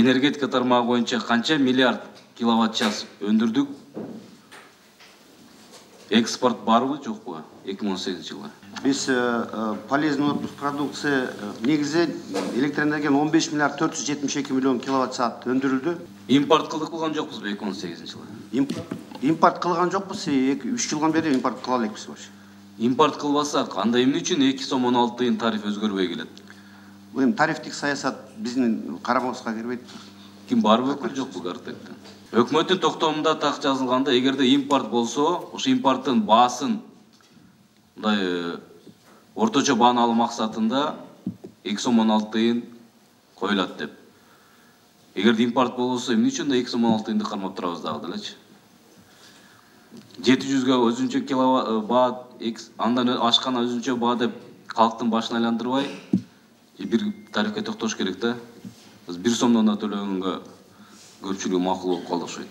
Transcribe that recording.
энергетика тармагы боюнча канча миллиард киловатт час өндүрдүк? Экспорт барбы, жокпу 2018-жылы? Биз полезный отпуск продукция негизи электроэнергияны 15 миллиард 472 миллион киловатт саат өндүрүлдү. Импорт кылган жокпузбу 2018-жылы? Импорт кылган жокпуз, 3 жылдан бери импорт кыла элекпиз баш. Импорт кылбасак, анда эмне үчүн 2 сом 16 тыйын тариф өзгөрбөй келет? Бул эми тарифтик саясат биздин карамабызга кирбейт. Ким барбы өкүл жокпу Картекте? Өкмөттүн токтомунда так жазылганда, эгерде импорт болсо, ошо импорттун баасын мындай орточо бааны алуу максатында 2 сом 16 тыйын коюлат деп. Эгерде импорт болсо, эмне үчүн 2 сом 16 тыйынды кармап турабыз дагы делечи? 700га өзүнчө киловатт баа, андан ашкан өзүнчө баа деп калктын башын айландырбай, бир тарифке токтош керек да. 1 сомдон да төлөгөнгө көпчүлүгү макул болуп калды окшойт.